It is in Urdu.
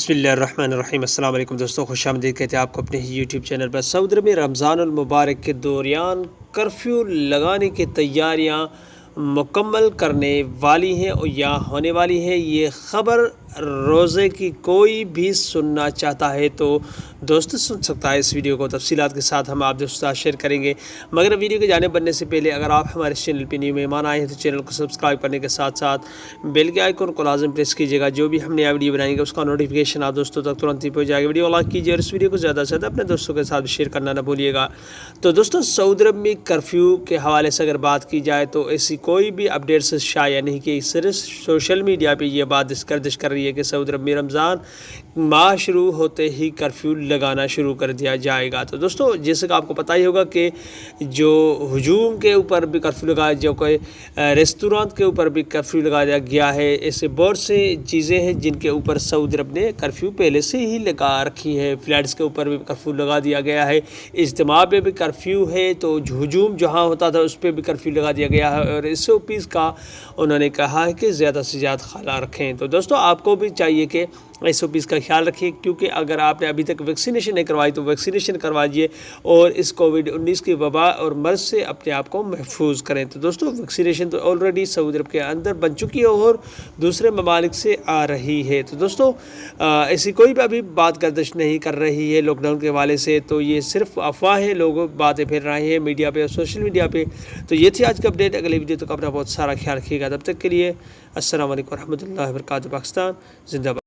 بسم اللہ الرحمن الرحیم۔ السلام علیکم دوستوں، خوش آمدید کہتے ہیں آپ کو اپنے یوٹیوب چینل پر۔ سعودی عرب میں رمضان المبارک کے دوران کرفیو لگانے کی تیاریاں مکمل کرنے والی ہیں اور یا ہونے والی ہیں۔ یہ خبر روزے کی کوئی بھی سننا چاہتا ہے تو دوست سن سکتا ہے۔ اس ویڈیو کو تفصیلات کے ساتھ ہم آپ دوستوں شیئر کریں گے، مگر ویڈیو کے جانب بڑھنے سے پہلے اگر آپ ہمارے چینل پہ نیو مہمان آئے ہیں تو چینل کو سبسکرائب کرنے کے ساتھ ساتھ بیل کے آئیکن کو لازم پریس کیجیے گا۔ جو بھی ہم نیا ویڈیو بنائیں گے اس کا نوٹیفیکیشن آپ دوستوں تک ترنت ہی پہنچ جائے گا۔ ویڈیو لائک کیجیے اور اس ویڈیو کو زیادہ سے زیادہ اپنے دوستوں کے ساتھ شیئر کرنا نہ بھولیے گا۔ تو دوستوں، سعودی عرب میں کرفیو کے حوالے سے اگر بات کی جائے تو ایسی کوئی بھی اپڈیٹس شائع نہیں کہ صرف سوشل میڈیا پہ یہ بات گردش کر رہی ہے کہ سعودی عرب میں رمضان ماہ شروع ہوتے ہی کرفیو لگانا شروع کر دیا جائے گا۔ تو دوستوں، جیسے کہ آپ کو پتہ ہی ہوگا کہ جو ہجوم کے اوپر بھی کرفیو لگایا، جو کوئی ریستوران کے اوپر بھی کرفیو لگایا گیا ہے، ایسے بہت سے چیزیں ہیں جن کے اوپر سعودی عرب نے کرفیو پہلے سے ہی لگا رکھی ہے۔ فلیٹس کے اوپر بھی کرفیو لگا دیا گیا ہے، اجتماع پہ بھی کرفیو ہے، تو ہجوم جہاں ہوتا تھا اس پہ بھی کرفیو لگا دیا گیا ہے، اور ایس او پیز کا انہوں نے کہا ہے کہ زیادہ سے زیادہ خیال رکھیں۔ تو دوستوں، آپ کو بھی چاہیے کہ ایس او پیز کا خیال رکھیں، کیونکہ اگر آپ نے ابھی تک ویکسینیشن نہیں کروائی تو ویکسینیشن کرواجیے اور اس کووڈ-19 کی وبا اور مرض سے اپنے آپ کو محفوظ کریں۔ تو دوستوں، ویکسینیشن تو آلریڈی سعودی عرب کے اندر بن چکی ہے اور دوسرے ممالک سے آ رہی ہے۔ تو دوستوں، ایسی کوئی بھی ابھی بات گردش نہیں کر رہی ہے لاک ڈاؤن کے حوالے سے، تو یہ صرف افواہیں، لوگ باتیں پھیر رہے ہیں میڈیا پہ اور سوشل میڈیا پہ۔ تو یہ تھی آج کا اپڈیٹ۔ اگلے ویڈیو تک اپنا بہت سارا خیال رکھیے گا۔ تب تک کے لیے السلام علیکم ورحمۃ اللہ وبرکاتہ۔ پاکستان زندہ باد۔